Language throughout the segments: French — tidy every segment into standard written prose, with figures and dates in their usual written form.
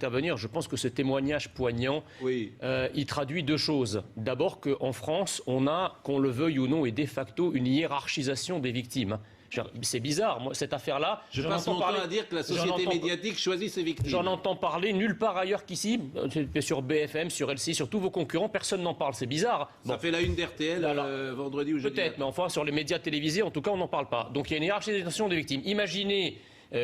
Intervenir, je pense que ce témoignage poignant, il traduit deux choses. D'abord qu'en France, on a, qu'on le veuille ou non, et de facto une hiérarchisation des victimes. C'est bizarre, moi, cette affaire-là. Je passe mon temps à dire que la société médiatique choisit ses victimes. J'en entends parler nulle part ailleurs qu'ici, sur BFM, sur LCI, sur tous vos concurrents, personne n'en parle, c'est bizarre. Ça fait la une d'RTL vendredi ou jeudi. Peut-être, mais enfin sur les médias télévisés, en tout cas, on n'en parle pas. Donc il y a une hiérarchisation des victimes. Imaginez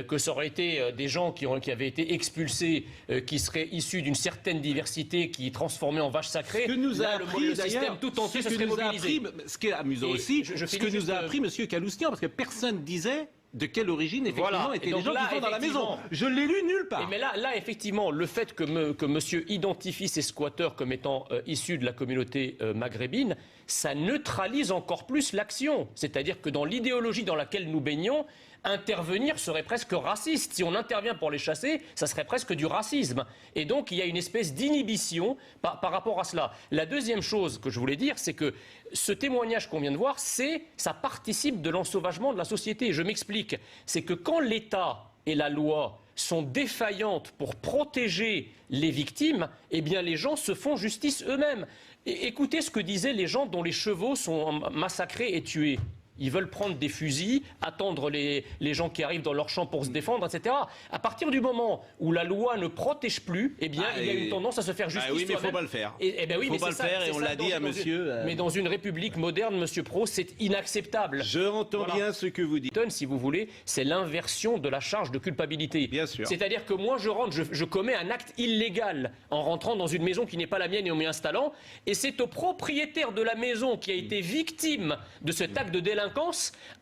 que ça aurait été des gens qui avaient été expulsés, qui seraient issus d'une certaine diversité, qui transformaient en vaches sacrées. Ce que nous a appris, le système tout entier se serait mobilisé. Ce qui est amusant aussi, ce que nous a appris M. Kaloustian, parce que personne disait de quelle origine effectivement étaient les gens qui sont dans la maison. Je l'ai lu nulle part. Mais là, effectivement, le fait que monsieur identifie ces squatteurs comme étant issus de la communauté maghrébine, ça neutralise encore plus l'action. C'est-à-dire que dans l'idéologie dans laquelle nous baignons, intervenir serait presque raciste. Si on intervient pour les chasser, ça serait presque du racisme. Et donc, il y a une espèce d'inhibition par rapport à cela. La deuxième chose que je voulais dire, c'est que ce témoignage qu'on vient de voir, ça participe de l'ensauvagement de la société. Je m'explique. C'est que quand l'État et la loi sont défaillantes pour protéger les victimes, eh bien les gens se font justice eux-mêmes. Et écoutez ce que disaient les gens dont les chevaux sont massacrés et tués. Ils veulent prendre des fusils, attendre les gens qui arrivent dans leur champ pour se défendre, etc. À partir du moment où la loi ne protège plus, eh bien, il y a une tendance à se faire justice. Oui, mais il ne faut pas le faire. Il ne faut pas le faire, et on l'a dit à monsieur. Mais dans une république moderne, monsieur Pro, c'est inacceptable. Je entends bien ce que vous dites. Si vous voulez, c'est l'inversion de la charge de culpabilité. Bien sûr. C'est-à-dire que moi, je rentre, je commets un acte illégal en rentrant dans une maison qui n'est pas la mienne et en m'y installant, et c'est au propriétaire de la maison qui a été victime de cet acte de délinquance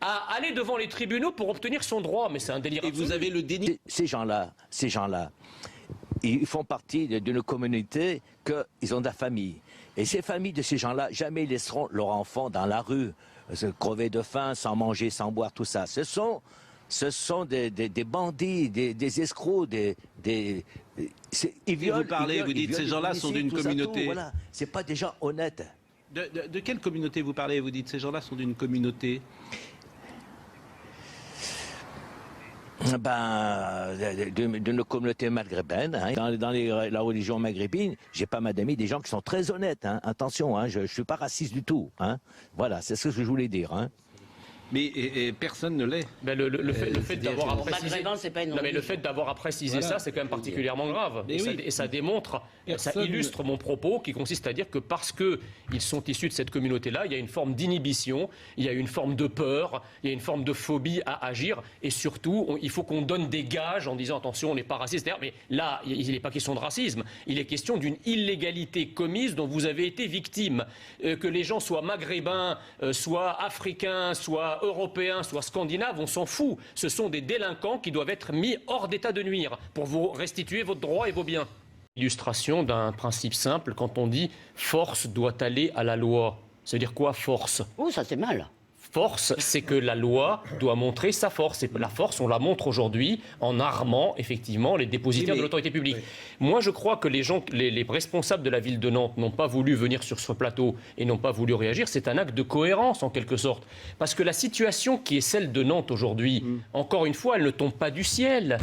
à aller devant les tribunaux pour obtenir son droit. Mais c'est un délire absolu. Et vous avez le déni. Ces gens-là, ils font partie d'une communauté qu'ils ont de la famille. Et ces familles de ces gens-là, jamais ils laisseront leur enfant dans la rue, se crever de faim, sans manger, sans boire, tout ça. Ce sont des bandits, des escrocs, ils violent. Vous parlez, vous dites ces gens-là sont d'une communauté. Voilà, c'est pas des gens honnêtes. De quelle communauté vous parlez? Vous dites ces gens-là sont d'une communauté. De nos communautés maghrébines. Hein. Dans la religion maghrébine, j'ai pas mal d'amis, des gens qui sont très honnêtes. Hein. Attention, hein, je ne suis pas raciste du tout. Hein. Voilà, c'est ce que je voulais dire. Hein. Mais personne ne l'est. Le fait d'avoir à préciser, le fait d'avoir à préciser voilà. Ça, c'est quand même particulièrement grave. Et ça démontre, ça illustre mon propos qui consiste à dire que parce qu'ils sont issus de cette communauté-là, il y a une forme d'inhibition, il y a une forme de peur, il y a une forme de phobie à agir. Et surtout, il faut qu'on donne des gages en disant attention, on n'est pas raciste. Mais là, il n'est pas question de racisme. Il est question d'une illégalité commise dont vous avez été victime. Que les gens soient maghrébins, soient africains, soient européens, soit scandinaves, on s'en fout. Ce sont des délinquants qui doivent être mis hors d'état de nuire pour vous restituer votre droit et vos biens. Illustration d'un principe simple, quand on dit « force doit aller à la loi ». Ça veut dire quoi, force? Oh, ça c'est mal. Force, c'est que la loi doit montrer sa force. Et la force, on la montre aujourd'hui en armant, effectivement, les dépositaires de l'autorité publique. Oui. Moi, je crois que les responsables de la ville de Nantes n'ont pas voulu venir sur ce plateau et n'ont pas voulu réagir. C'est un acte de cohérence, en quelque sorte. Parce que la situation qui est celle de Nantes aujourd'hui, encore une fois, elle ne tombe pas du ciel.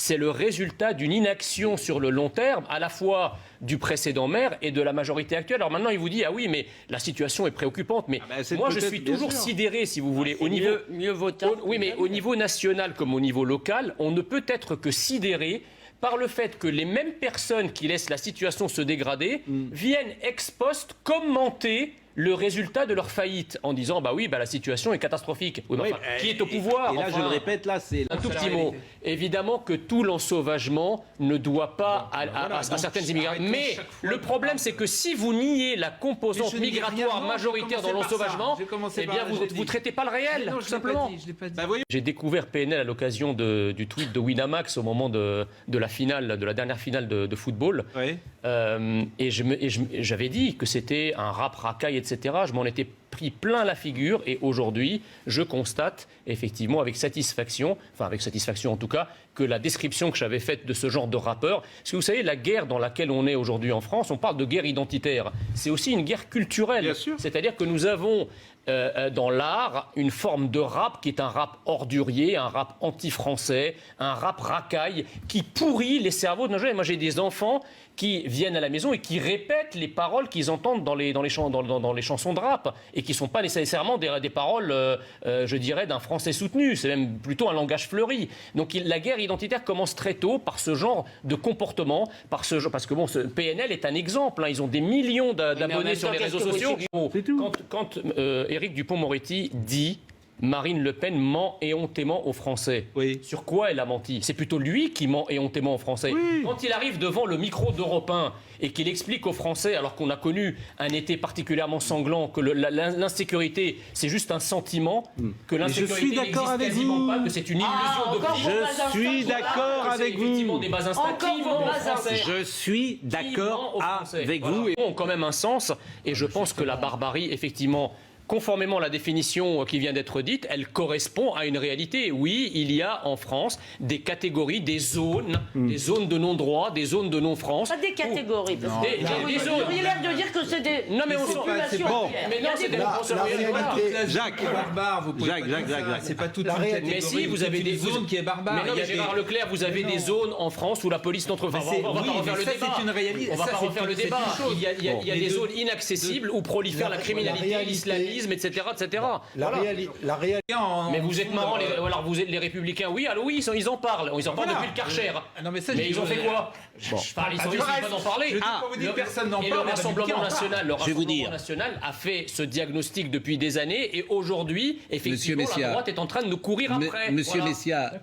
C'est le résultat d'une inaction sur le long terme, à la fois du précédent maire et de la majorité actuelle. Alors maintenant, il vous dit, ah oui, mais la situation est préoccupante. Mais moi, je suis toujours sidéré, si vous voulez, au niveau... Mieux votant. Oui, mais au niveau national comme au niveau local, on ne peut être que sidéré par le fait que les mêmes personnes qui laissent la situation se dégrader viennent ex post commenter le résultat de leur faillite en disant bah oui, la situation est catastrophique. Oui, enfin, qui est au pouvoir? Et là, je le répète, là, c'est un tout petit mot. Évidemment que tout l'ensauvagement ne doit pas à certaines immigrations. Mais le problème, c'est que si vous niez la composante migratoire majoritaire dans l'ensauvagement, eh bien, vous ne traitez pas le réel, tout simplement. J'ai découvert PNL à l'occasion du tweet de Winamax au moment de la dernière finale de football. Oui. Et j'avais dit que c'était un rap racaille, etc. Je m'en étais pris plein la figure et aujourd'hui, je constate effectivement avec satisfaction en tout cas, que la description que j'avais faite de ce genre de rappeur, parce que vous savez, la guerre dans laquelle on est aujourd'hui en France, on parle de guerre identitaire, c'est aussi une guerre culturelle. C'est-à-dire que nous avons dans l'art une forme de rap qui est un rap ordurier, un rap anti-français, un rap racaille qui pourrit les cerveaux de nos jeunes. Moi, j'ai des enfants qui viennent à la maison et qui répètent les paroles qu'ils entendent dans les chansons de rap et qui ne sont pas nécessairement des paroles, je dirais, d'un français soutenu. C'est même plutôt un langage fleuri. Donc la guerre identitaire commence très tôt par ce genre de comportement, parce que bon, ce PNL est un exemple. Hein, ils ont des millions d'abonnés sur les réseaux sociaux. Quand Éric Dupond-Moretti dit Marine Le Pen ment éhontément aux Français. Oui. Sur quoi elle a menti? C'est plutôt lui qui ment éhontément aux Français. Oui. Quand il arrive devant le micro d'Europe 1 et qu'il explique aux Français, alors qu'on a connu un été particulièrement sanglant, que l'insécurité, c'est juste un sentiment, que l'insécurité n'existe quasiment pas, que c'est une illusion d'opinion. Je suis d'accord avec vous. Effectivement, des bases instinctives aux Français. Je suis d'accord avec vous. Ont quand même un sens, et je pense que la barbarie, effectivement, conformément à la définition qui vient d'être dite, elle correspond à une réalité. Oui, il y a en France des catégories, des zones de non-droit, des zones de non-France. Pas des catégories. Des zones. Vous auriez l'air de dire que c'est des... Non, mais on s'en... Mais non, c'est des... Jacques, c'est pas toute une catégorie. Mais si, vous avez des zones qui est barbare. Mais non, Gérard Leclerc, vous avez des zones en France où la police n'entre pas. On va pas refaire le débat. C'est une réalité. On va pas refaire le débat. Il y a des zones inaccessibles où prolifère la criminalité, l'islamisme, etc. La réalité. Mais vous êtes marrants, alors vous êtes les Républicains, oui, alors oui, ils en parlent. Ils en parlent depuis le Karcher. Mais ils ont fait quoi? Ils sont ici pas d'en parler. Personne n'en parle. Et le Rassemblement national a fait ce diagnostic depuis des années et aujourd'hui, effectivement, la droite est en train de nous courir après. Monsieur Messia.